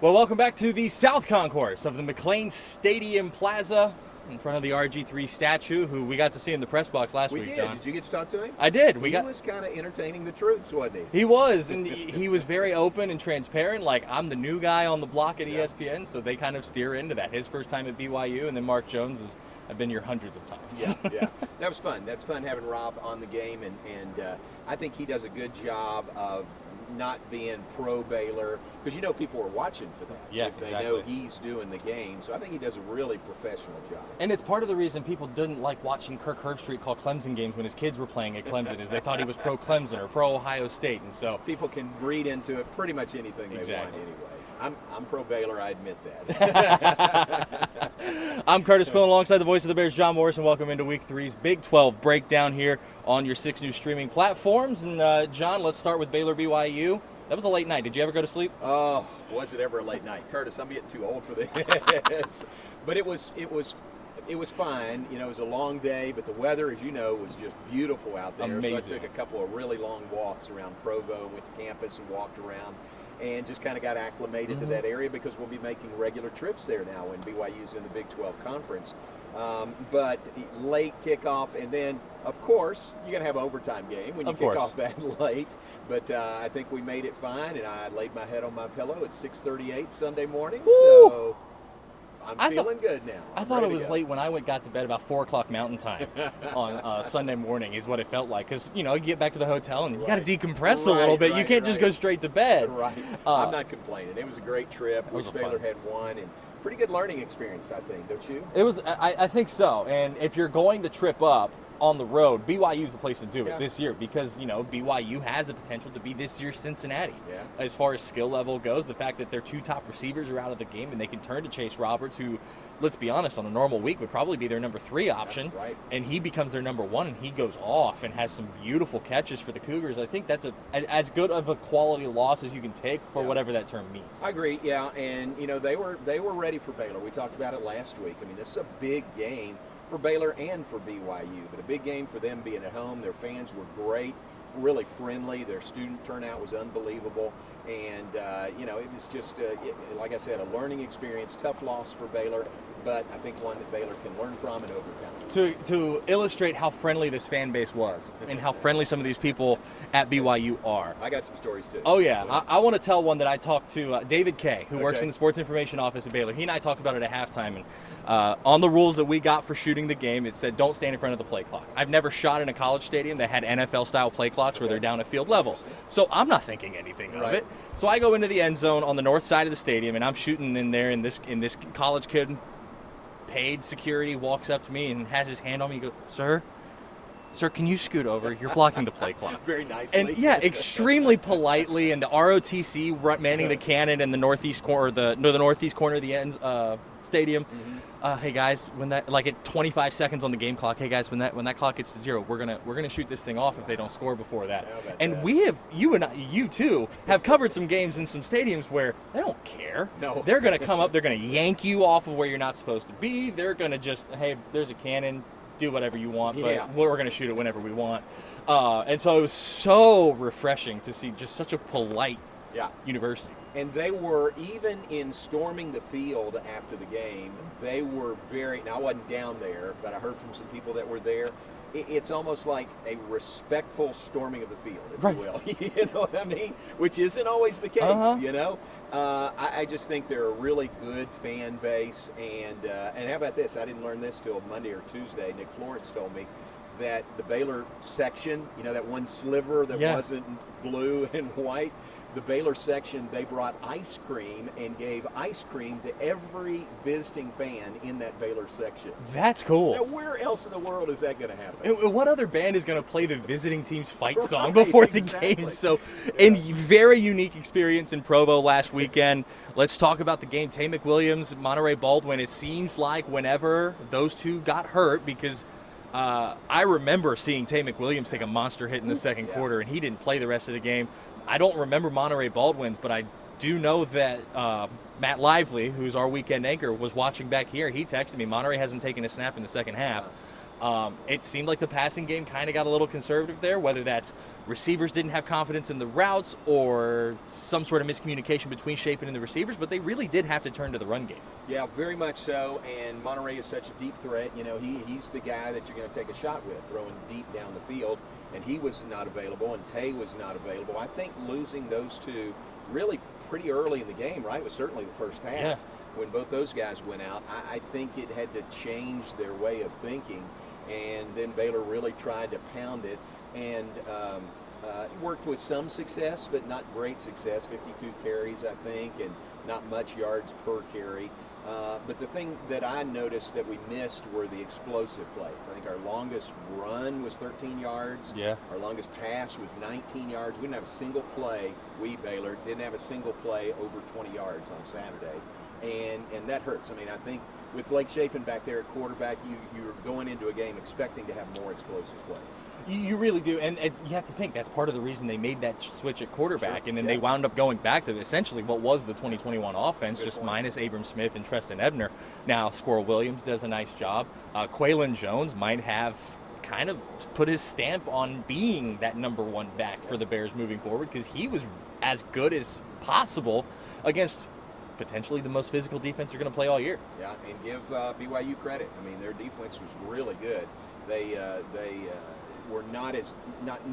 Well, welcome back to the South Concourse of the McLean Stadium Plaza in front of the RG3 statue, who we got to see in the press box last week, John. Did you get to talk to him? I did. He was kind of entertaining the troops, wasn't he? He was, and he was very open and transparent. Like, I'm the new guy on the block at ESPN, so they kind of steer into that. His first time at BYU, and then Mark Jones I've been here hundreds of times. Yeah. That was fun. That's fun having Rob on the game, and I think he does a good job of not being pro Baylor, because people are watching for that. Yeah, if they exactly. know he's doing the game. So I think he does a really professional job. And it's part of the reason people didn't like watching Kirk Herbstreit call Clemson games when his kids were playing at Clemson, is they thought he was pro Clemson or pro Ohio State, and so people can read into it pretty much anything they Exactly. want anyway. I'm pro Baylor, I admit that. I'm Kurtis Quillin alongside the voice of the Bears, John Morris, and welcome into Week 3's Big 12 breakdown here on your 6 new streaming platforms. And John, let's start with Baylor Byu. That was a late night. Did you ever go to sleep? Oh, was it ever a late night? Kurtis, I'm getting too old for this. But it was fine. It was a long day, but the weather, as you know, was just beautiful out there. Amazing. So I took a couple of really long walks around Provo, went to campus and walked around, and just kind of got acclimated to that area, because we'll be making regular trips there now when BYU's in the Big 12 Conference. But late kickoff, and then, of course, you're going to have an overtime game when you kick off that late. But I think we made it fine, and I laid my head on my pillow at 6:38 Sunday morning. Woo! So I'm feeling good now. I thought it was late when I got to bed about 4 o'clock Mountain Time on Sunday morning is what it felt like. Because, you get back to the hotel and you got to decompress a little bit. You can't just go straight to bed. Right. I'm not complaining. It was a great trip. Wish Baylor had won, and pretty good learning experience, I think, don't you? It was. I think so. And if you're going to trip up on the road, BYU is the place to do it this year, because BYU has the potential to be this year's Cincinnati as far as skill level goes. The fact that their 2 top receivers are out of the game and they can turn to Chase Roberts, who, let's be honest, on a normal week would probably be their number 3 option, and he becomes their number 1, and he goes off and has some beautiful catches for the Cougars. I think that's as good of a quality loss as you can take for whatever that term means. I agree. Yeah, and they were ready for Baylor. We talked about it last week. I mean, this is a big game for Baylor and for BYU, but a big game for them being at home. Their fans were great, really friendly. Their student turnout was unbelievable, and it was just like I said, a learning experience. Tough loss for Baylor, but I think one that Baylor can learn from and overcome. To illustrate how friendly this fan base was and how friendly some of these people at BYU are. I got some stories too. Oh yeah, I want to tell one that I talked to David Kay, who works in the sports information office at Baylor. He and I talked about it at halftime, and on the rules that we got for shooting the game, it said don't stand in front of the play clock. I've never shot in a college stadium that had NFL-style play clocks where they're down at field level, so I'm not thinking anything of it. So I go into the end zone on the north side of the stadium, and I'm shooting in there, and this college kid, paid security, walks up to me and has his hand on me and goes, Sir, can you scoot over? You're blocking the play clock. Very nicely. And extremely politely, and the ROTC manning the cannon in the northeast corner, the northeast corner of the end stadium. Hey guys, when that at 25 seconds on the game clock, hey guys, when that clock gets to 0, we're gonna shoot this thing off if they don't score before that. And you too have covered some games in some stadiums where they don't care. No. They're gonna come up, they're gonna yank you off of where you're not supposed to be. They're gonna just, hey, there's a cannon, do whatever you want, but we're going to shoot it whenever we want. And so it was so refreshing to see just such a polite university. And they were, even in storming the field after the game, they were now I wasn't down there, but I heard from some people that were there, it's almost like a respectful storming of the field, if you will. You know what I mean? Which isn't always the case, I just think they're a really good fan base. And how about this? I didn't learn this till Monday or Tuesday. Nick Florence told me that the Baylor section, that one sliver that wasn't blue and white, the Baylor section, they brought ice cream and gave ice cream to every visiting fan in that Baylor section. That's cool. Now, where else in the world is that going to happen? And what other band is going to play the visiting team's fight song before the game? So, a very unique experience in Provo last weekend. Let's talk about the game. Tay McWilliams, Monterey Baldwin. It seems like whenever those two got hurt, because I remember seeing Tay McWilliams take a monster hit in the second quarter, and he didn't play the rest of the game. I don't remember Monterey Baldwin's, but I do know that Matt Lively, who's our weekend anchor, was watching back here. He texted me, Monterey hasn't taken a snap in the second half. It seemed like the passing game kind of got a little conservative there, whether that's receivers didn't have confidence in the routes or some sort of miscommunication between Shapen and the receivers, but they really did have to turn to the run game. Yeah, very much so. And Monterey is such a deep threat. He's the guy that you're going to take a shot with, throwing deep down the field. And he was not available, and Tay was not available. I think losing those two really pretty early in the game, right? It was certainly the first half. Yeah. When both those guys went out, I think it had to change their way of thinking. And then Baylor really tried to pound it, and worked with some success, but not great success. 52 carries, I think, and not much yards per carry. But the thing that I noticed that we missed were the explosive plays. I think our longest run was 13 yards. Yeah. Our longest pass was 19 yards. We didn't have a single play. Baylor, didn't have a single play over 20 yards on Saturday. And that hurts. I mean, I think with Blake Shapen back there at quarterback, you're going into a game expecting to have more explosive plays. You really do, and you have to think that's part of the reason they made that switch at quarterback, Sure. and then Yeah. they wound up going back to essentially what was the 2021 offense, Good just point. minus Abram Smith and Treston Ebner. Now, Squirrel Williams does a nice job. Quillin Jones might have kind of put his stamp on being that number one back for the Bears moving forward, because he was as good as possible against potentially the most physical defense they're going to play all year. Yeah, and give BYU credit. I mean, their defense was really good. They were not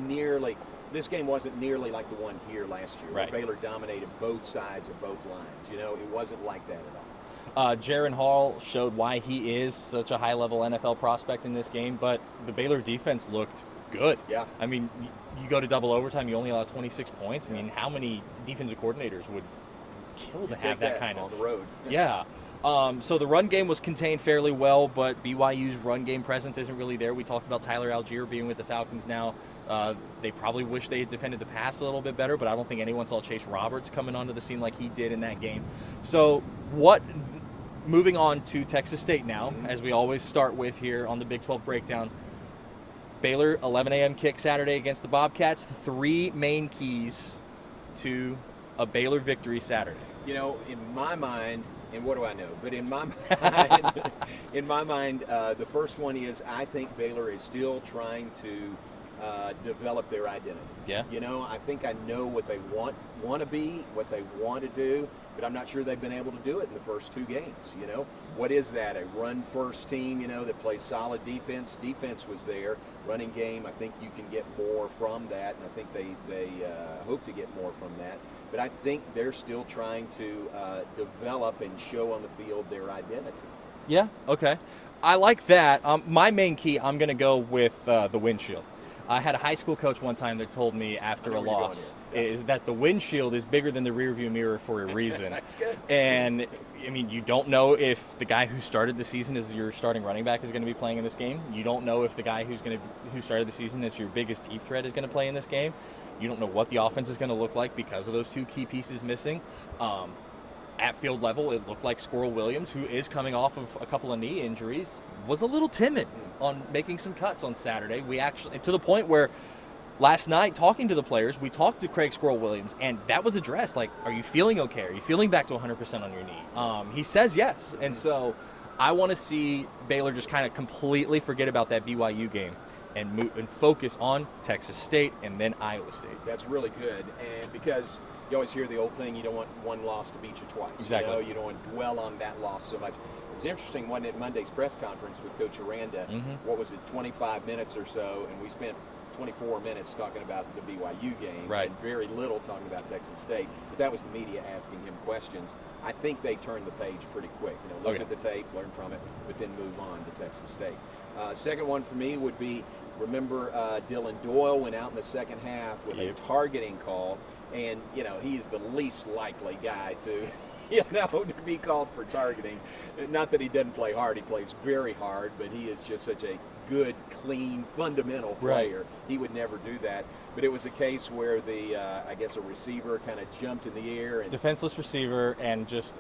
nearly. This game wasn't nearly like the one here last year, Right. where Baylor dominated both sides of both lines. It wasn't like that at all. Jaron Hall showed why he is such a high-level NFL prospect in this game, but the Baylor defense looked good. Yeah. I mean, you go to double overtime, you only allow 26 points. I mean, how many defensive coordinators would kill to have that kind on of the road? Yeah. So the run game was contained fairly well, but BYU's run game presence isn't really there. We talked about Tyler Algier being with the Falcons now. They probably wish they had defended the pass a little bit better, but I don't think anyone saw Chase Roberts coming onto the scene like he did in that game. So moving on to Texas State now, as we always start with here on the Big 12 Breakdown. Baylor, 11 a.m. kick Saturday against the Bobcats. 3 main keys to a Baylor victory Saturday. In my mind, and what do I know? But in my mind, the first one is I think Baylor is still trying to develop their identity. Yeah. I think I know what they want to be, what they want to do, but I'm not sure they've been able to do it in the first 2 games. What is that? A run-first team, that plays solid defense. Defense was there. Running game, I think you can get more from that, and I think they hope to get more from that. But I think they're still trying to develop and show on the field their identity. Yeah, okay. I like that. My main key, I'm going to go with the windshield. I had a high school coach one time that told me after a loss is that the windshield is bigger than the rearview mirror for a reason. That's good. And, I mean, you don't know if the guy who started the season as your starting running back is going to be playing in this game. You don't know if the guy who started the season as your biggest deep threat is going to play in this game. You don't know what the offense is going to look like because of those 2 key pieces missing. At field level, it looked like Squirrel Williams, who is coming off of a couple of knee injuries, was a little timid on making some cuts on Saturday. We actually, to the point where last night, talking to the players, we talked to Craig Squirrel Williams, and that was addressed. Like, are you feeling okay? Are you feeling back to 100% on your knee? He says yes. And so I want to see Baylor just kind of completely forget about that BYU game and move and focus on Texas State and then Iowa State. That's really good, and because you always hear the old thing, you don't want one loss to beat you twice. Exactly. You don't want to dwell on that loss so much. It was interesting, wasn't it, Monday's press conference with Coach Aranda? What was it, 25 minutes or so, and we spent 24 minutes talking about the BYU game, right, and very little talking about Texas State. But that was the media asking him questions. I think they turned the page pretty quick. Look at the tape, learn from it, but then move on to Texas State. Second one for me would be, remember Dylan Doyle went out in the second half with a targeting call, and he's the least likely guy to to be called for targeting. Not that he doesn't play hard, he plays very hard, but he is just such a good, clean, fundamental player. Right. He would never do that. But it was a case where the I guess a receiver kind of jumped in the air and defenseless receiver and just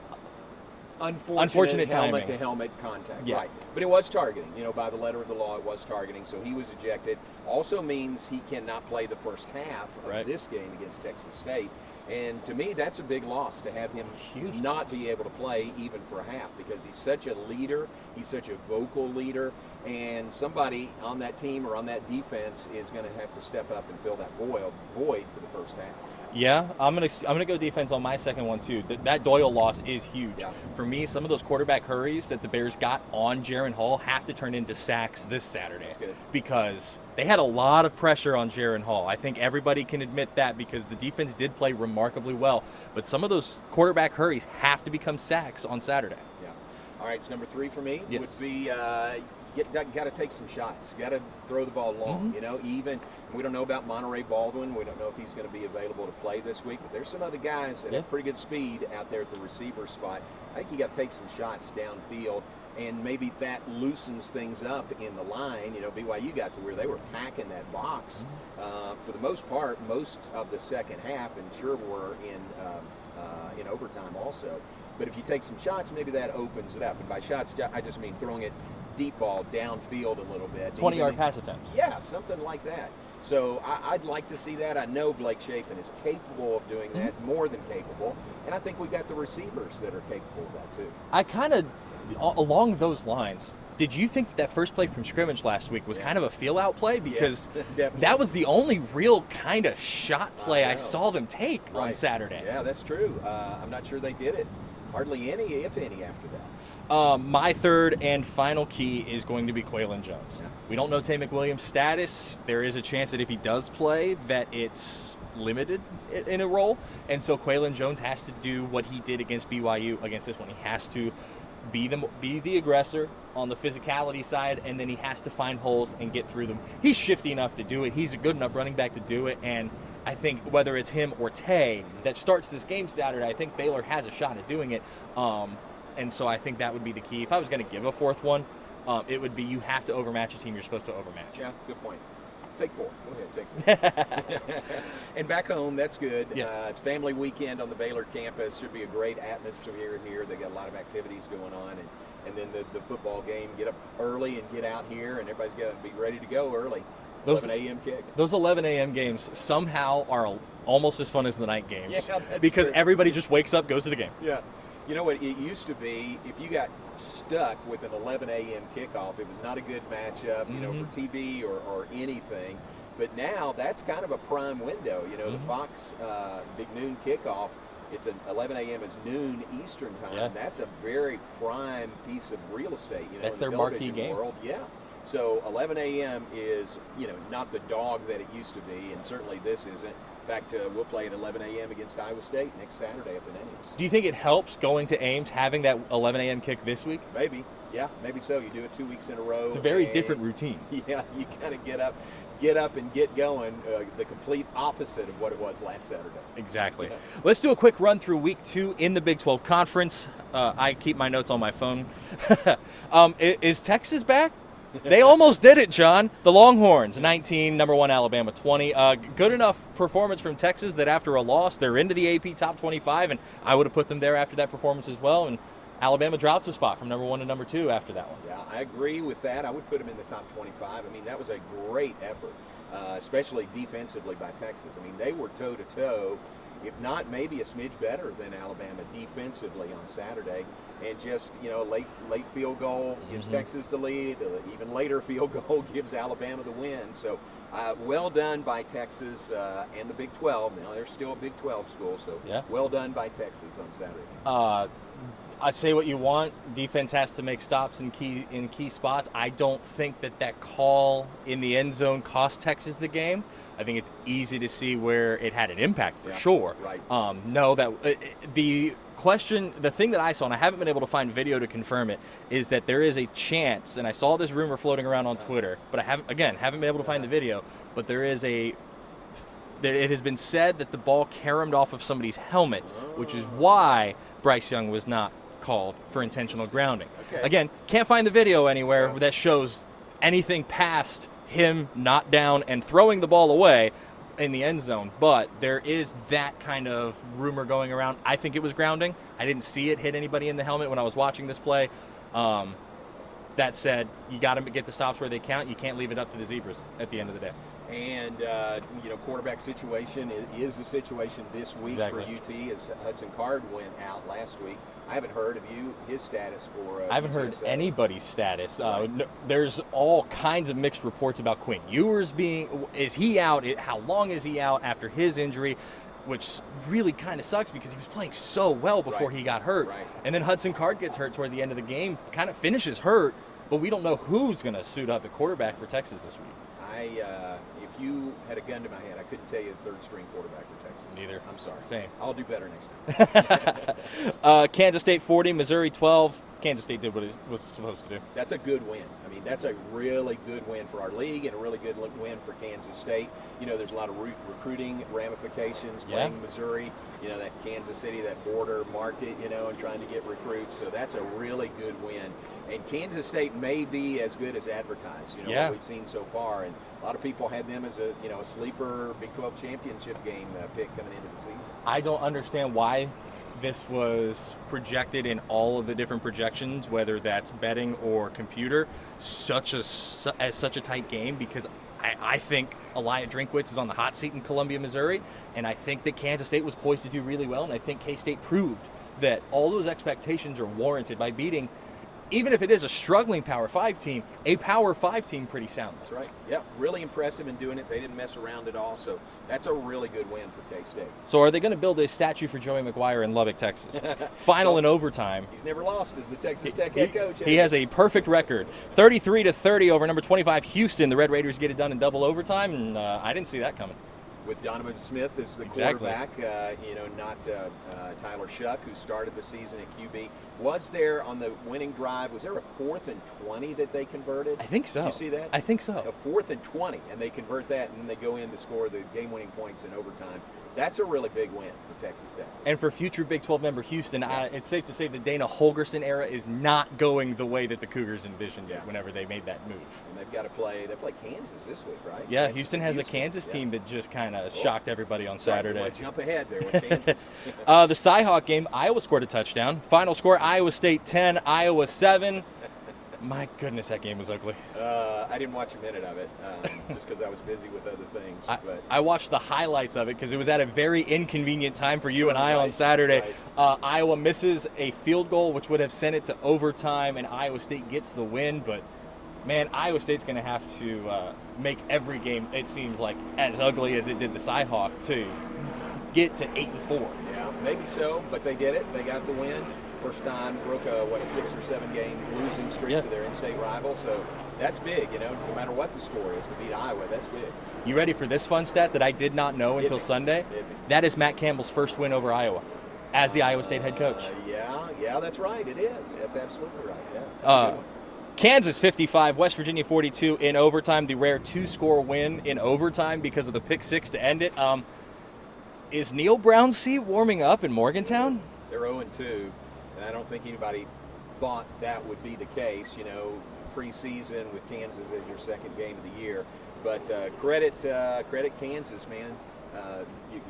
unfortunate timing. helmet-to-helmet contact. Yeah. Right. But it was targeting. By the letter of the law, it was targeting. So he was ejected. Also means he cannot play the first half of this game against Texas State. And to me, that's a big loss to have him not be able to play even for a half, because he's such a leader, he's such a vocal leader, and somebody on that team or on that defense is going to have to step up and fill that void for the first half. Yeah, I'm gonna go defense on my second one too. That Doyle loss is huge. Yeah. For me, some of those quarterback hurries that the Bears got on Jaron Hall have to turn into sacks this Saturday. That's good. Because they had a lot of pressure on Jaron Hall. I think everybody can admit that, because the defense did play remarkably well. But some of those quarterback hurries have to become sacks on Saturday. Yeah. All right, so number 3 for me Yes. would be got to take some shots. Got to throw the ball long. Even we don't know about Monterey Baldwin. We don't know if he's going to be available to play this week. But there's some other guys that have pretty good speed out there at the receiver spot. I think you got to take some shots downfield, and maybe that loosens things up in the line. BYU got to where they were packing that box for the most part, most of the second half, and sure were in overtime also. But if you take some shots, maybe that opens it up. And by shots, I just mean throwing it deep ball downfield a little bit. 20-yard pass attempts. Yeah, something like that. So I'd like to see that. I know Blake Shapen is capable of doing that, more than capable. And I think we've got the receivers that are capable of that too. I kind of, along those lines, did you think that first play from scrimmage last week was kind of a feel-out play? Because that was the only real kind of shot play I saw them take on Saturday. Yeah, that's true. I'm not sure they did it. Hardly any, if any, after that. My third and final key is going to be Quillin Jones. Yeah. We don't know Tay McWilliams' status. There is a chance that if he does play, that it's limited in a role. And so Quillin Jones has to do what he did against BYU against this one. He has to be the aggressor on the physicality side, and then he has to find holes and get through them. He's shifty enough to do it. He's a good enough running back to do it. And I think whether it's him or Tay that starts this game Saturday, I think Baylor has a shot at doing it. And so I think that would be the key. If I was going to give a fourth one, it would be you have to overmatch a team you're supposed to overmatch. Yeah, good point. Take 4. Go ahead, take 4. And back home, that's good. Yeah. It's family weekend on the Baylor campus. Should be a great atmosphere here. They got a lot of activities going on. And then the football game, get up early and get out here, and everybody's got to be ready to go early. 11 a.m. kick. Those 11 a.m. games somehow are almost as fun as the night games. Yeah, that's because true. Everybody just wakes up, goes to the game. Yeah. You know what, it used to be, if you got stuck with an 11 a.m. kickoff, it was not a good matchup, for TV or anything. But now that's kind of a prime window. The Fox big noon kickoff, it's an 11 a.m. is noon Eastern time. Yeah. That's a very prime piece of real estate. That's in the their marquee television game. world. Yeah. So 11 a.m. is, not the dog that it used to be, and certainly this isn't. In fact, we'll play at 11 a.m. against Iowa State next Saturday up in Ames. Do you think it helps going to Ames having that 11 a.m. kick this week? Maybe. Yeah, maybe so. You do it 2 weeks in a row. It's a very different routine. Yeah, you kind of get up and get going, the complete opposite of what it was last Saturday. Exactly. Yeah. Let's do a quick run through week 2 in the Big 12 Conference. I keep my notes on my phone. Is Texas back? They almost did it, John. The Longhorns, 19, number 1 Alabama, 20. Good enough performance from Texas that after a loss, they're into the AP top 25, and I would have put them there after that performance as well. And Alabama drops a spot from number 1 to number 2 after that one. Yeah, I agree with that. I would put them in the top 25. I mean, that was a great effort, especially defensively by Texas. I mean, they were toe-to-toe, if not maybe a smidge better than Alabama defensively on Saturday. And just, late field goal gives Texas the lead. Even later field goal gives Alabama the win. So well done by Texas and the Big 12. Now, they're still a Big 12 school, so well done by Texas on Saturday. I say what you want. Defense has to make stops in key spots. I don't think that call in the end zone cost Texas the game. I think it's easy to see where it had an impact for sure. Right. The thing that I saw, and I haven't been able to find video to confirm it, is that there is a chance, and I saw this rumor floating around on Twitter, but I haven't been able to find the video, but it has been said that the ball caromed off of somebody's helmet, which is why Bryce Young was not called for intentional grounding. Okay. Again, can't find the video anywhere that shows anything past him not down and throwing the ball away in the end zone, but there is that kind of rumor going around. I think it was grounding. I didn't see it hit anybody in the helmet when I was watching this play. That said, you got to get the stops where they count. You can't leave it up to the zebras at the end of the day. And, quarterback situation is the situation this week for UT as Hudson Card went out last week. I haven't heard of his status for I haven't heard anybody's status. No, there's all kinds of mixed reports about Quinn Ewers is he out? How long is he out after his injury? Which really kind of sucks because he was playing so well before he got hurt. Right. And then Hudson Card gets hurt toward the end of the game, kind of finishes hurt, but we don't know who's going to suit up at quarterback for Texas this week. If you had a gun to my head, I couldn't tell you the third string quarterback for Texas. Neither. I'm sorry. Same. I'll do better next time. Kansas State 40, Missouri 12. Kansas State did what it was supposed to do. That's a good win. I mean, that's a really good win for our league and a really good win for Kansas State. There's a lot of recruiting ramifications playing Missouri, that Kansas City, that border market, and trying to get recruits. So that's a really good win. And Kansas State may be as good as advertised, what we've seen so far. And a lot of people had them as a sleeper Big 12 championship game pick coming into the season. I don't understand why this was projected in all of the different projections, whether that's betting or computer, such a tight game, because I think Eliot Drinkwitz is on the hot seat in Columbia, Missouri, and I think that Kansas State was poised to do really well, and I think K-State proved that all those expectations are warranted by beating, even if it is a struggling Power 5 team, a Power 5 team pretty sound. That's right. Yeah, really impressive in doing it. They didn't mess around at all, so that's a really good win for K-State. So are they going to build a statue for Joey McGuire in Lubbock, Texas? Final in overtime. He's never lost as the Texas Tech head coach. He has a perfect record. 33-30 over number 25 Houston. The Red Raiders get it done in double overtime, and I didn't see that coming. With Donovan Smith as the quarterback, not Tyler Shuck, who started the season at QB. Was there on the winning drive, was there a 4th and 20 that they converted? I think so. Did you see that? I think so. A 4th and 20, and they convert that, and then they go in to score the game-winning points in overtime. That's a really big win for Texas Tech. And for future Big 12 member Houston, it's safe to say the Dana Holgerson era is not going the way that the Cougars envisioned it whenever they made that move. And they've got to play Kansas this week, right? Yeah, Houston has a Kansas team that just kind of shocked everybody on Saturday. Right, jump ahead there with Kansas. The Cyhawk game, Iowa scored a touchdown. Final score, Iowa State 10, Iowa 7. My goodness, that game was ugly. I didn't watch a minute of it just because I was busy with other things. I watched the highlights of it because it was at a very inconvenient time for you and I on Saturday. Right. Iowa misses a field goal, which would have sent it to overtime, and Iowa State gets the win. But, man, Iowa State's going to have to make every game, it seems like, as ugly as it did the Cyhawk to get to 8-4. Yeah, maybe so, but they did it. They got the win. First time broke a 6 or 7 game losing streak to their in-state rival. So that's big, no matter what the score is, to beat Iowa, that's big. You ready for this fun stat that I did not know until Sunday? That is Matt Campbell's first win over Iowa as the Iowa State head coach. Yeah, that's right. It is. That's absolutely right. Yeah. Kansas 55, West Virginia 42 in overtime. The rare 2-score win in overtime because of the pick 6 to end it. Is Neil Brown's seat warming up in Morgantown? They're 0-2. And I don't think anybody thought that would be the case, preseason with Kansas as your second game of the year. But credit Kansas, man.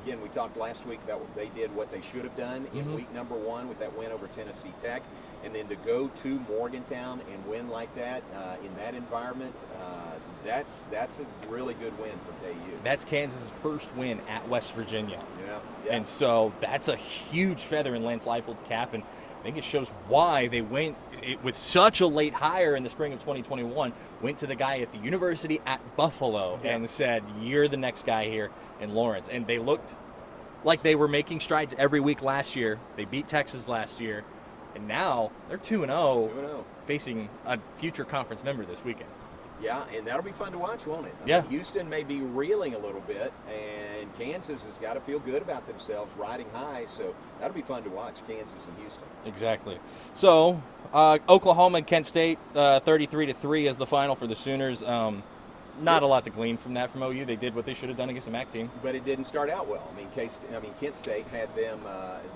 Again, we talked last week about what they did, what they should have done in week number 1 with that win over Tennessee Tech. And then to go to Morgantown and win like that in that environment, that's a really good win for KU. That's Kansas' first win at West Virginia. Yeah. And so that's a huge feather in Lance Leipold's cap, and I think it shows why they went with such a late hire in the spring of 2021, went to the guy at the University at Buffalo and said, you're the next guy here in Lawrence. And they looked like they were making strides every week last year. They beat Texas last year, and now they're 2-0, facing a future conference member this weekend. Yeah, and that'll be fun to watch, won't it? Yeah. Houston may be reeling a little bit, and Kansas has got to feel good about themselves, riding high. So that'll be fun to watch, Kansas and Houston. Exactly. So Oklahoma and Kent State, 33-3 as the final for the Sooners. Not a lot to glean from that from OU. They did what they should have done against the MAC team. But it didn't start out well. Kent State had them.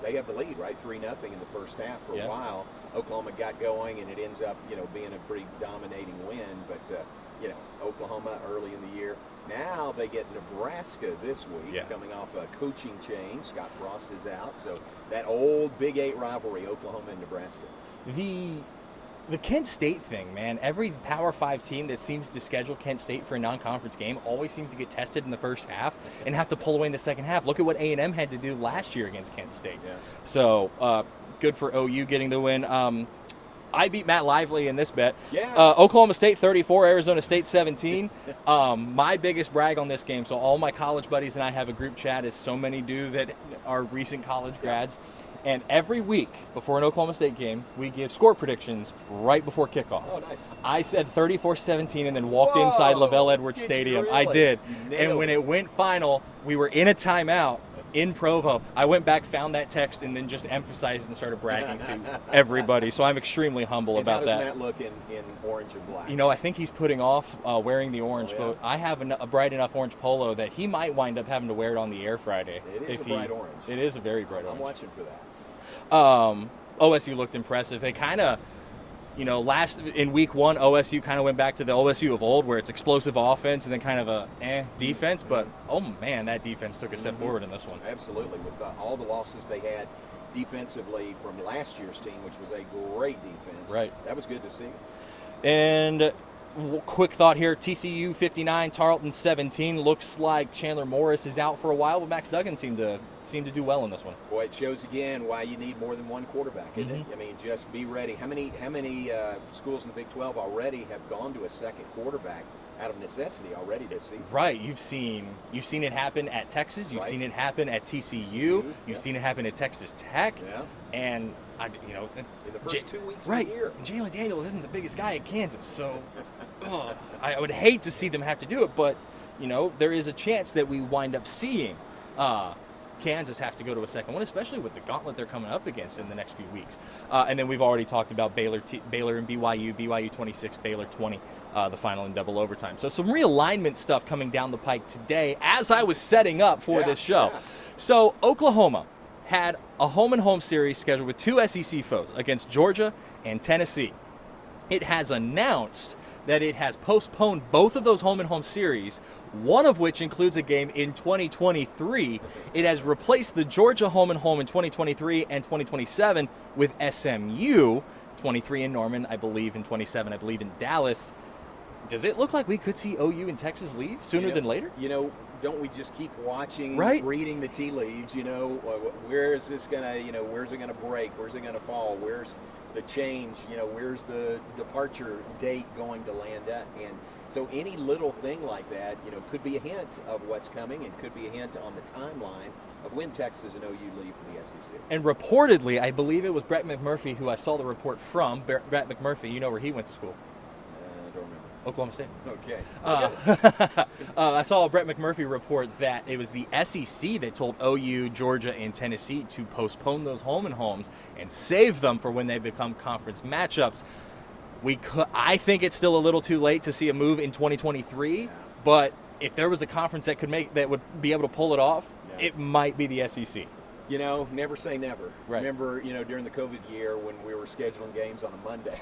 They have the lead, right, 3-0 in the first half for a while. Oklahoma got going, and it ends up, being a pretty dominating win. But Oklahoma early in the year. Now they get Nebraska this week, coming off a coaching change. Scott Frost is out, so that old Big 8 rivalry, Oklahoma and Nebraska. The Kent State thing, man. Every Power 5 team that seems to schedule Kent State for a non-conference game always seems to get tested in the first half and have to pull away in the second half. Look at what A&M had to do last year against Kent State. Yeah. So good for OU getting the win. I beat Matt Lively in this bet. Yeah. Oklahoma State 34, Arizona State 17. My biggest brag on this game, so all my college buddies and I have a group chat, as so many do that are recent college grads. And every week before an Oklahoma State game, we give score predictions right before kickoff. Oh, nice. I said 34-17 and then walked inside Lavelle Edwards Stadium. Really? I did. You And nailed when it. it went final, we were in a timeout in Provo. I went back, found that text, and then just emphasized and started bragging to everybody. So I'm extremely humble about that. that. How does Matt look in orange and black? You know, I think he's putting off wearing the orange, Oh, yeah? but I have a bright enough orange polo that he might wind up having to wear it on the air Friday. It is a bright orange. It is a very bright orange. I'm watching for that. OSU looked impressive. They kind of, in week one, OSU kind of went back to the OSU of old, where it's explosive offense and then kind of a defense. But oh man, that defense took a step forward in this one. Absolutely, with all the losses they had defensively from last year's team, which was a great defense. Right. That was good to see. And quick thought here: TCU 59, Tarleton 17. Looks like Chandler Morris is out for a while, but Max Duggan seemed to do well in this one. Boy, it shows again why you need more than one quarterback, isn't it? I mean, just be ready. How many schools in the Big 12 already have gone to a second quarterback out of necessity already this season? Right. You've seen it happen at Texas. You've seen it happen at TCU. You've seen it happen at Texas Tech. Yeah. And in the first 2 weeks right. of the year. And Jalen Daniels isn't the biggest guy at Kansas, so I would hate to see them have to do it, but there is a chance that we wind up seeing Kansas have to go to a second one, especially with the gauntlet they're coming up against in the next few weeks. And then we've already talked about Baylor and BYU 26, Baylor 20, the final in double overtime. So some realignment stuff coming down the pike today as I was setting up for this show. Yeah. So Oklahoma had a home-and-home series scheduled with two SEC foes against Georgia and Tennessee. It has announced that it has postponed both of those home-and-home series, one of which includes a game in 2023. It has replaced the Georgia home-and-home in 2023 and 2027 with SMU, 23 in Norman, I believe, in 27, I believe, in Dallas. Does it look like we could see OU and Texas leave sooner than later? Don't we just keep watching, right? Reading the tea leaves? Where is this gonna? Where's it gonna break? Where's it gonna fall? Where's the change? Where's the departure date going to land at? And so any little thing like that, could be a hint of what's coming, and could be a hint on the timeline of when Texas and OU leave for the SEC. And reportedly, I believe it was Brett McMurphy who I saw the report from. Brett McMurphy, you know where he went to school? I don't remember. Oklahoma State. Okay. I saw a Brett McMurphy report that it was the SEC that told OU, Georgia, and Tennessee to postpone those home-and-homes and save them for when they become conference matchups. I think it's still a little too late to see a move in 2023, but if there was a conference that would be able to pull it off, it might be the SEC. Never say never. Right. Remember, during the COVID year when we were scheduling games on a Monday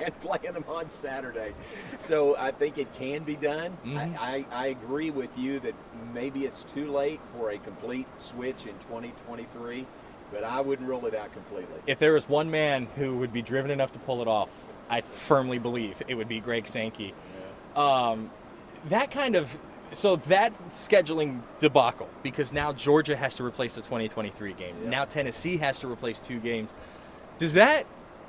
and playing them on Saturday. So I think it can be done. Mm-hmm. I agree with you that maybe it's too late for a complete switch in 2023, but I wouldn't rule it out completely. If there was one man who would be driven enough to pull it off, I firmly believe it would be Greg Sankey. Yeah. So that scheduling debacle, because now Georgia has to replace the 2023 game. Yeah. Now Tennessee has to replace two games. Does that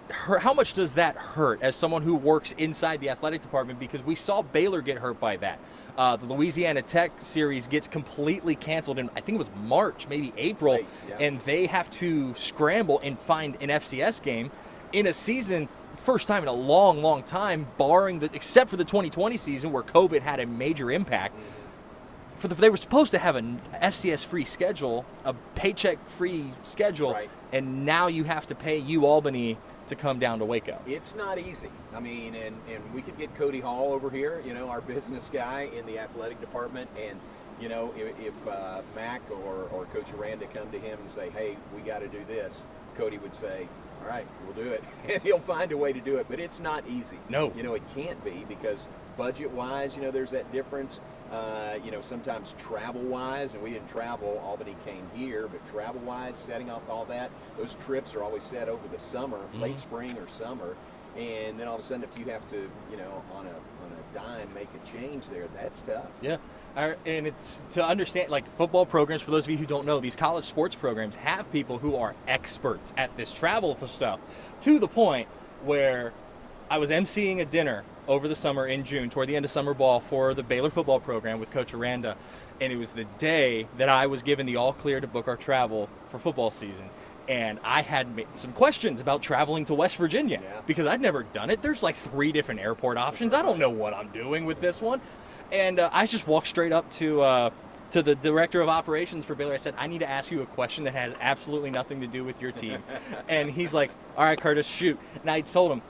hurt? How much does that hurt as someone who works inside the athletic department? Because we saw Baylor get hurt by that. The Louisiana Tech series gets completely canceled in, I think it was March, maybe April, Right, yeah. and they have to scramble and find an FCS game in a season, first time in a long, long time, except for the 2020 season where COVID had a major impact. They were supposed to have an FCS-free schedule, a paycheck-free schedule, Right. and now you have to pay Albany to come down to Waco. It's not easy. I mean, and we could get Cody Hall over here, our business guy in the athletic department, and if Mac or Coach Aranda come to him and say, hey, we got to do this, Cody would say, all right, we'll do it. And he'll find a way to do it, but it's not easy. No. It can't be, because budget-wise, there's that difference. Sometimes travel-wise, and we didn't travel, Albany came here, but travel-wise, setting up all that, those trips are always set over the summer, late spring or summer, and then all of a sudden if you have to, on a dime make a change there, that's tough. Yeah, and it's to understand, like football programs, for those of you who don't know, these college sports programs have people who are experts at this travel stuff, to the point where I was emceeing a dinner over the summer in June, toward the end of summer ball for the Baylor football program with Coach Aranda, and it was the day that I was given the all clear to book our travel for football season. And I had made some questions about traveling to West Virginia because I'd never done it. There's like 3 different airport options. I don't know what I'm doing with this one. And I just walked straight up to the director of operations for Baylor. I said, I need to ask you a question that has absolutely nothing to do with your team. And he's like, all right, Curtis, shoot. And I told him,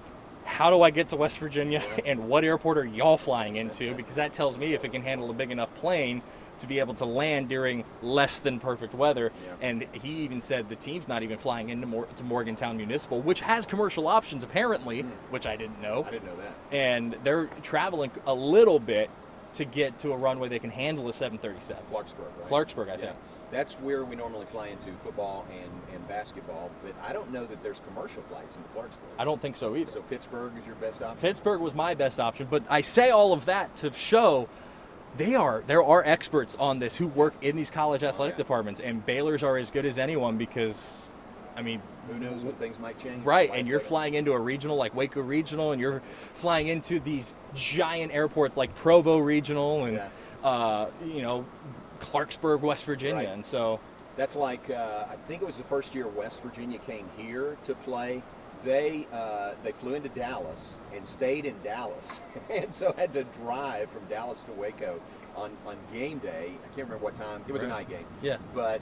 how do I get to West Virginia and what airport are y'all flying into? Because that tells me if it can handle a big enough plane to be able to land during less than perfect weather. And he even said the team's not even flying into to Morgantown Municipal, which has commercial options apparently, which I didn't know. I didn't know that. And they're traveling a little bit to get to a runway they can handle a 737. Clarksburg, right? Clarksburg, I think. That's where we normally fly into football and basketball, but I don't know that there's commercial flights into Clarksburg. I don't think so either. So Pittsburgh is your best option? Pittsburgh was my best option, but I say all of that to show there are experts on this who work in these college athletic departments, and Baylor's are as good as anyone because, I mean, who knows when things might change. Right, and you're flying into a regional like Waco Regional, and you're flying into these giant airports like Provo Regional and, Clarksburg, West Virginia. And so that's like, I think it was the first year West Virginia came here to play. They flew into Dallas and stayed in Dallas, and so had to drive from Dallas to Waco on game day. I can't remember what time. It was a night game. Yeah. But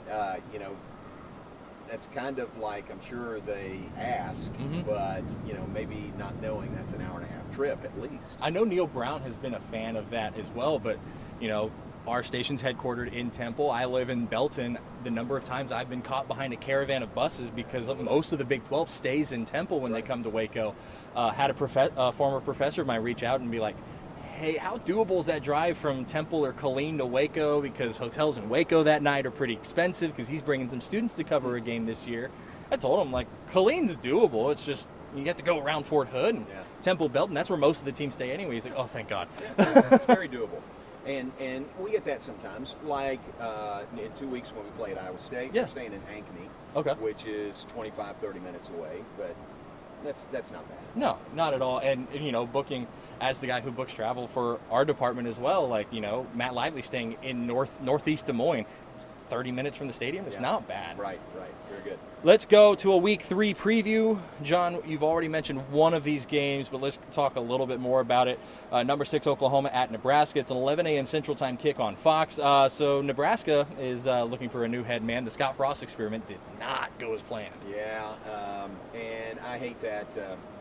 that's kind of like, I'm sure they ask, but maybe not knowing that's an hour and a half trip at least. I know Neil Brown has been a fan of that as well, but our station's headquartered in Temple. I live in Belton. The number of times I've been caught behind a caravan of buses because most of the Big 12 stays in Temple when they come to Waco. Had a former professor of mine reach out and be like, hey, how doable is that drive from Temple or Killeen to Waco? Because hotels in Waco that night are pretty expensive because he's bringing some students to cover a game this year. I told him, like, Killeen's doable. It's just you have to go around Fort Hood and Temple Belton. That's where most of the teams stay anyway. He's like, oh, thank God. It's very doable. And we get that sometimes. Like in 2 weeks when we play at Iowa State, we're staying in Ankeny, which is 25, 30 minutes away. But that's not bad. No, not at all. And booking as the guy who books travel for our department as well, like, Matt Lively staying in northeast Des Moines, it's 30 minutes from the stadium. It's not bad. Right. Very good. Let's go to a Week 3 preview. John, you've already mentioned one of these games, but let's talk a little bit more about it. Number 6, Oklahoma at Nebraska. It's an 11 a.m. Central Time kick on Fox. So Nebraska is looking for a new head man. The Scott Frost experiment did not go as planned. Yeah, and I hate that.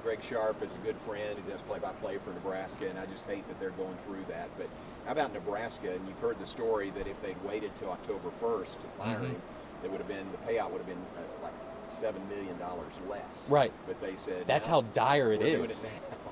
Greg Sharp is a good friend. He does play-by-play for Nebraska, and I just hate that they're going through that. But how about Nebraska? And you've heard the story that if they'd waited till October 1st to fire him, the payout would have been like $7 million less. Right. But they said that's how dire it is.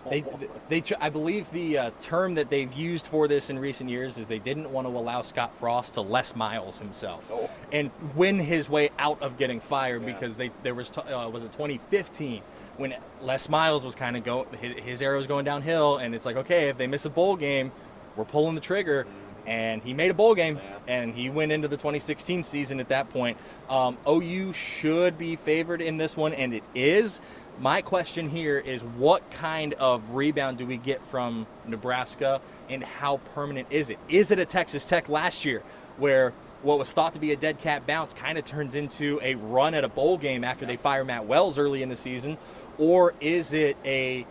I believe the term that they've used for this in recent years is they didn't want to allow Scott Frost to Les Miles himself and win his way out of getting fired because there was it 2015 when Les Miles was kind of his arrow was going downhill, and it's like, okay, if they miss a bowl game, we're pulling the trigger. And he made a bowl game, and he went into the 2016 season at that point. OU should be favored in this one, and it is. My question here is, what kind of rebound do we get from Nebraska, and how permanent is it? Is it a Texas Tech last year where what was thought to be a dead cat bounce kind of turns into a run at a bowl game after they fire Matt Wells early in the season? Or is it a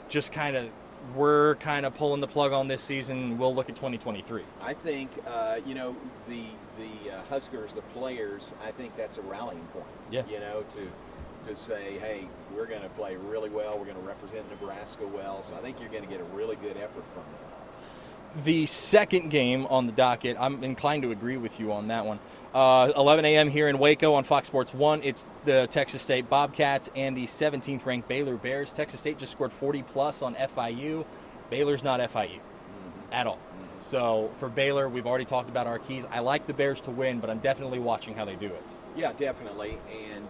just kind of, we're kind of pulling the plug on this season, we'll look at 2023? I think, the Huskers, the players, I think that's a rallying point. Yeah. To say, hey, we're going to play really well, we're going to represent Nebraska well, so I think you're going to get a really good effort from them. The second game on the docket, I'm inclined to agree with you on that one. 11 a.m. here in Waco on Fox Sports 1. It's the Texas State Bobcats and the 17th ranked Baylor Bears. Texas State just scored 40-plus on FIU. Baylor's not FIU at all. So for Baylor, we've already talked about our keys. I like the Bears to win, but I'm definitely watching how they do it. Yeah, definitely. And,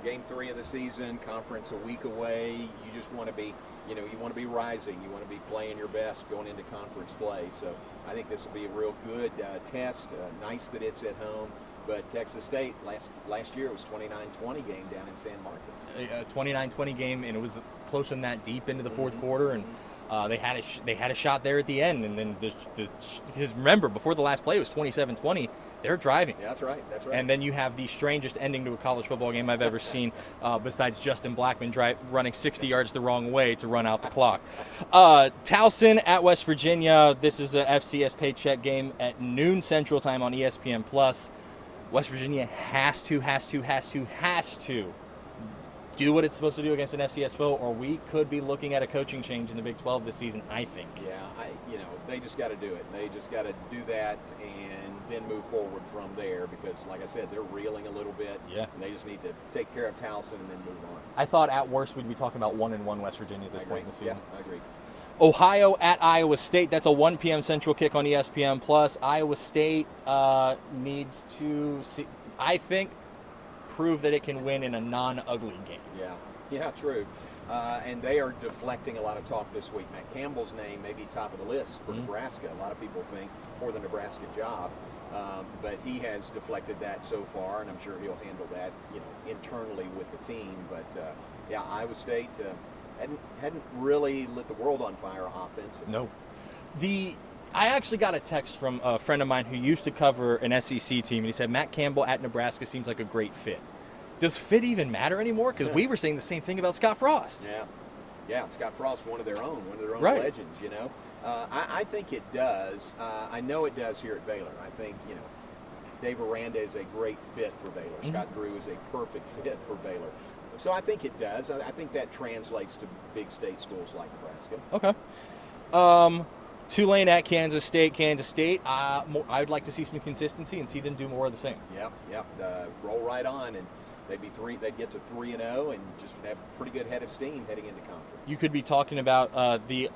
game 3 of the season, conference a week away. You just want to be, you want to be rising. You want to be playing your best going into conference play. So I think this will be a real good test. Nice that it's at home. But Texas State, last year, it was 29-20 game down in San Marcos. A 29-20 game, and it was closer than that deep into the fourth quarter. And they had a shot there at the end. And then, because remember, before the last play, it was 27-20. They're driving. Yeah, that's right. And then you have the strangest ending to a college football game I've ever seen, besides Justin Blackman running 60 yards the wrong way to run out the clock. Towson at West Virginia. This is a FCS paycheck game at noon Central Time on ESPN+. West Virginia has to do what it's supposed to do against an FCS foe, or we could be looking at a coaching change in the Big 12 this season, I think. Yeah, they just got to do it. They just got to do that and then move forward from there because, like I said, they're reeling a little bit. Yeah. And they just need to take care of Towson and then move on. I thought at worst we'd be talking about 1-1 West Virginia at this point in the season. Yeah, I agree. Ohio at Iowa State. That's a 1 p.m. Central kick on ESPN+. Iowa State needs to, I think, prove that it can win in a non-ugly game. Yeah, true. And they are deflecting a lot of talk this week. Matt Campbell's name may be top of the list for Nebraska. A lot of people think for the Nebraska job, but he has deflected that so far, and I'm sure he'll handle that, internally with the team. But Iowa State hadn't really lit the world on fire offensively. No. I actually got a text from a friend of mine who used to cover an SEC team, and he said Matt Campbell at Nebraska seems like a great fit. Does fit even matter anymore? Because we were saying the same thing about Scott Frost. Yeah, Scott Frost, one of their own right. legends, I think it does. I know it does here at Baylor. I think, Dave Aranda is a great fit for Baylor. Scott Drew is a perfect fit for Baylor. So I think it does. I think that translates to big state schools like Nebraska. Okay. Tulane at Kansas State. I would like to see some consistency and see them do more of the same. Yep. Roll right on, and they'd get to 3-0 and just have a pretty good head of steam heading into conference. You could be talking about the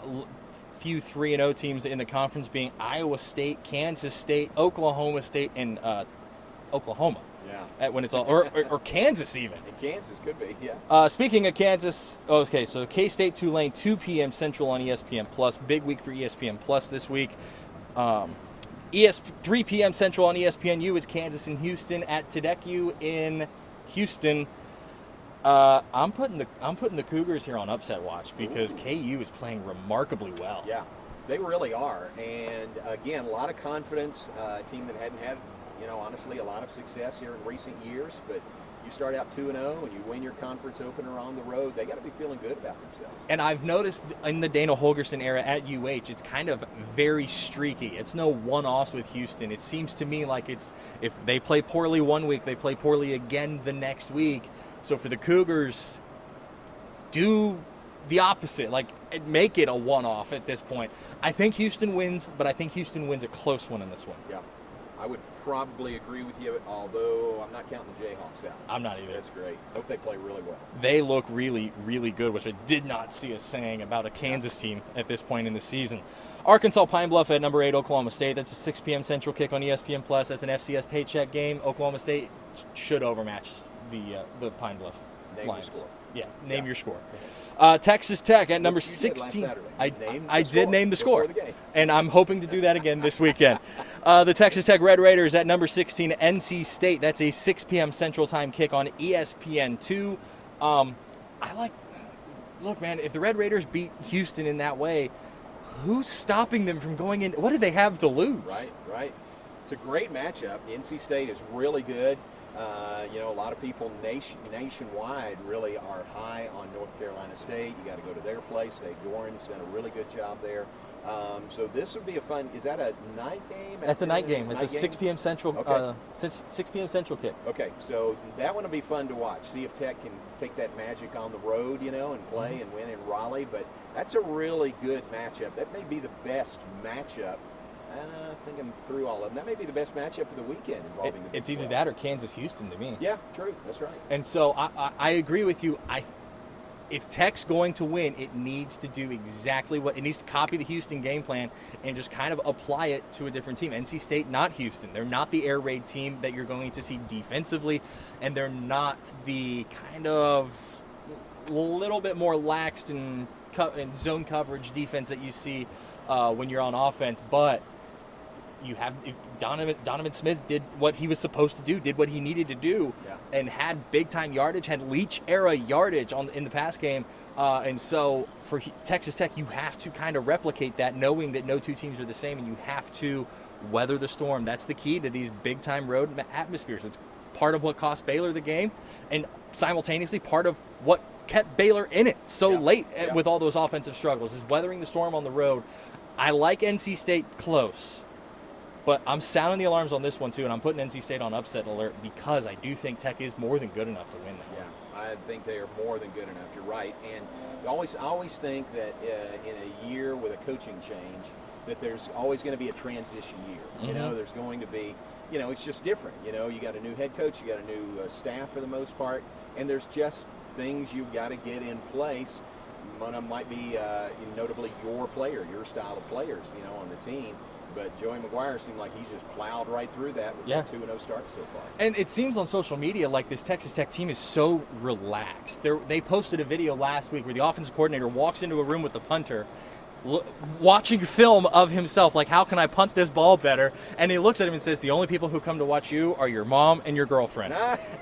few 3-0 teams in the conference being Iowa State, Kansas State, Oklahoma State, and Oklahoma. Yeah. When it's all, or Kansas even. And Kansas could be, yeah. Speaking of Kansas, okay, so K-State Tulane, 2 p.m. Central on ESPN+. Big week for ESPN+ this week. 3 p.m. Central on ESPNU. It's Kansas and Houston at Tedecco in Houston. I'm putting the Cougars here on upset watch because KU is playing remarkably well. Yeah, they really are. And again, a lot of confidence. A team that hadn't had, honestly, a lot of success here in recent years. But you start out 2-0 and you win your conference opener on the road, they got to be feeling good about themselves. And I've noticed in the Dana Holgerson era at UH, it's kind of very streaky. It's no one-offs with Houston. It seems to me like it's if they play poorly one week, they play poorly again the next week. So for the Cougars, do the opposite, make it a one-off at this point. I think Houston wins, but I think Houston wins a close one in this one. Yeah, I would probably agree with you, although I'm not counting the Jayhawks out. I'm not either. That's great. Hope they play really well. They look really, really good, which I did not see us saying about a Kansas team at this point in the season. Arkansas Pine Bluff at number 8, Oklahoma State. That's a 6 p.m. Central kick on ESPN+. That's an FCS paycheck game. Oklahoma State should overmatch the Pine Bluff Lions. Your score. Yeah, name your score. Texas Tech at number 16. I did name the score, and I'm hoping to do that again this weekend. The Texas Tech Red Raiders at number 16, NC State. That's a 6 p.m. Central Time kick on ESPN2. Look, man, if the Red Raiders beat Houston in that way, who's stopping them from going in? What do they have to lose? Right. It's a great matchup. NC State is really good. A lot of people nationwide really are high on North Carolina State. You got to go to their place. Dave Doran's done a really good job there. So this would be a fun. Is that a night game? That's a night game. It's a 6 p.m. Central. Okay. 6 p.m. Central kick. Okay, so that one will be fun to watch. See if Tech can take that magic on the road, and play and win in Raleigh. But that's a really good matchup. That may be the best matchup. I think I'm through all of them. That may be the best matchup of the weekend involving It's either that or Kansas-Houston to me. Yeah, true. That's right. And so I agree with you. if Tech's going to win, it needs to do exactly what it needs to copy the Houston game plan and just kind of apply it to a different team. NC State, not Houston. They're not the air raid team that you're going to see defensively, and they're not the kind of little bit more laxed in zone coverage defense that you see when you're on offense. But you have Donovan Smith did what he was supposed to do, did what he needed to do, and had big-time yardage, had Leach-era yardage in the pass game. And so for Texas Tech, you have to kind of replicate that, knowing that no two teams are the same, and you have to weather the storm. That's the key to these big-time road atmospheres. It's part of what cost Baylor the game, and simultaneously part of what kept Baylor in it so late with all those offensive struggles, is weathering the storm on the road. I like NC State close, but I'm sounding the alarms on this one too, and I'm putting NC State on upset alert because I do think Tech is more than good enough to win that one. I think they are more than good enough. You're right. And I always think that in a year with a coaching change, that there's always going to be a transition year. You know, there's going to be, it's just different. You got a new head coach, you got a new staff for the most part, and there's just things you've got to get in place. One of them might be notably your style of players, on the team. But Joey McGuire seemed like he's just plowed right through that with a 2-0 start so far. And it seems on social media like this Texas Tech team is so relaxed. They posted a video last week where the offensive coordinator walks into a room with the punter, watching film of himself, like, how can I punt this ball better? And he looks at him and says, the only people who come to watch you are your mom and your girlfriend.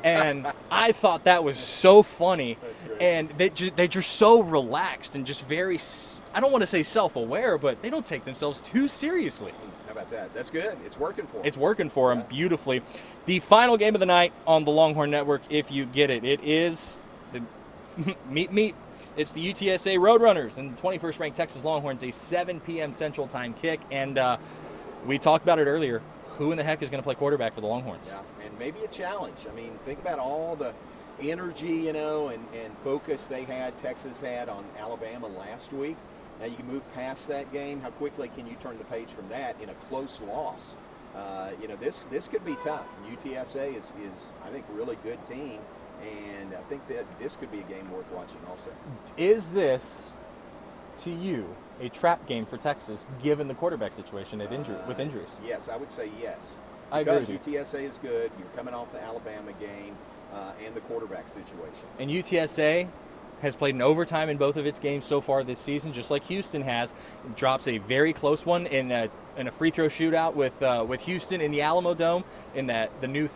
And I thought that was so funny. And they're just so relaxed and just very, I don't want to say self-aware, but they don't take themselves too seriously. How about that? That's good. It's working for them. It's working for them beautifully. The final game of the night on the Longhorn Network, if you get it, it is the meet. It's the UTSA Roadrunners and the 21st ranked Texas Longhorns, a 7 p.m. Central Time kick. And we talked about it earlier. Who in the heck is going to play quarterback for the Longhorns? Yeah, and maybe a challenge. I mean, think about all the energy, and focus Texas had on Alabama last week. Now you can move past that game. How quickly can you turn the page from that in a close loss? This could be tough. UTSA is I think, a really good team. And I think that this could be a game worth watching also. Is this, to you, a trap game for Texas, given the quarterback situation with injuries? Yes, I would say yes. I agree with you. Because UTSA is good. You're coming off the Alabama game and the quarterback situation. And UTSA has played in overtime in both of its games so far this season, just like Houston has. It drops a very close one in a free throw shootout with Houston in the Alamo Dome in the new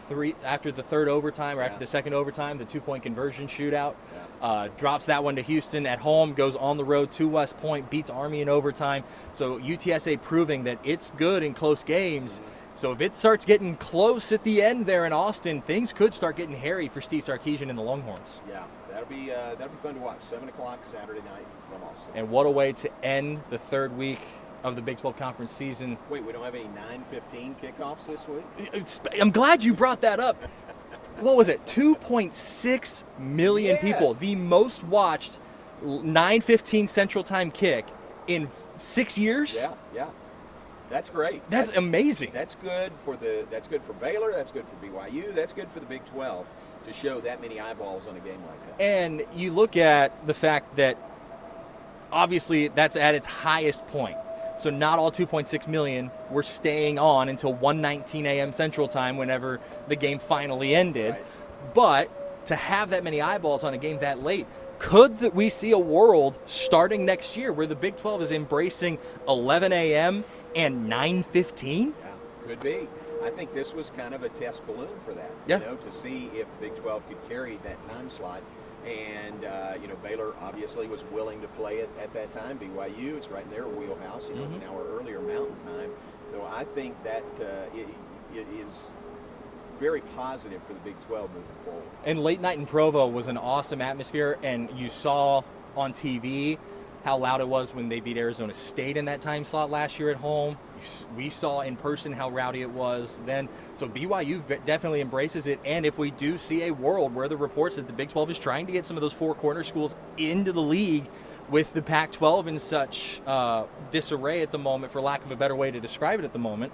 after the third overtime or after the second overtime, the 2-point conversion shootout. Drops that one to Houston at home, goes on the road to West Point, beats Army in overtime. So UTSA proving that it's good in close games. So if it starts getting close at the end there in Austin, things could start getting hairy for Steve Sarkisian and the Longhorns. Yeah, that'll be fun to watch. 7 o'clock Saturday night from Austin. And what a way to end the third week of the Big 12 Conference season. Wait, we don't have any 9:15 kickoffs this week? I'm glad you brought that up. What was it? 2.6 million people. The most watched 9:15 Central Time kick in 6 years? Yeah. That's great. That's amazing. That's good for Baylor. That's good for BYU. That's good for the Big 12 to show that many eyeballs on a game like that. And you look at the fact that obviously that's at its highest point. So not all 2.6 million were staying on until 1:19 a.m. Central Time whenever the game finally ended. Right. But to have that many eyeballs on a game that late, could we see a world starting next year where the Big 12 is embracing 11 a.m. and 9:15? Yeah, could be. I think this was kind of a test balloon for that, to see if the Big 12 could carry that time slot. And, Baylor obviously was willing to play it at that time. BYU, it's right in their wheelhouse. It's an hour earlier Mountain Time. So I think that it is very positive for the Big 12 moving forward. And late night in Provo was an awesome atmosphere, and you saw on TV how loud it was when they beat Arizona State in that time slot last year at home. We saw in person how rowdy it was then. So BYU definitely embraces it. And if we do see a world where the reports that the Big 12 is trying to get some of those four corner schools into the league with the Pac-12 in such disarray at the moment, for lack of a better way to describe it at the moment,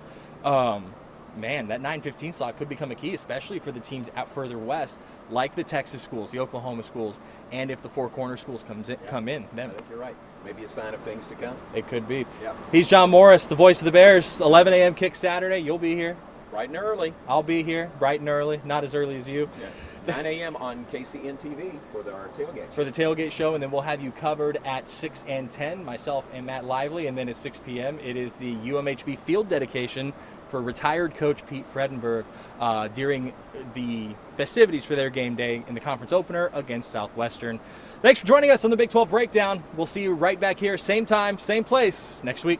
man, that 9:15 slot could become a key, especially for the teams out further west, like the Texas schools, the Oklahoma schools, and if the Four Corner schools come in. Then I think you're right. Maybe a sign of things to come. It could be. Yep. He's John Morris, the voice of the Bears. 11 a.m. kick Saturday. You'll be here. Bright and early. I'll be here, bright and early, not as early as you. Yeah. 9 a.m. on KCN TV for our tailgate. For the tailgate show, and then we'll have you covered at 6 and 10, myself and Matt Lively, and then at 6 p.m. it is the UMHB field dedication for retired coach Pete Fredenberg during the festivities for their game day in the conference opener against Southwestern. Thanks for joining us on the Big 12 Breakdown. We'll see you right back here, same time, same place, next week.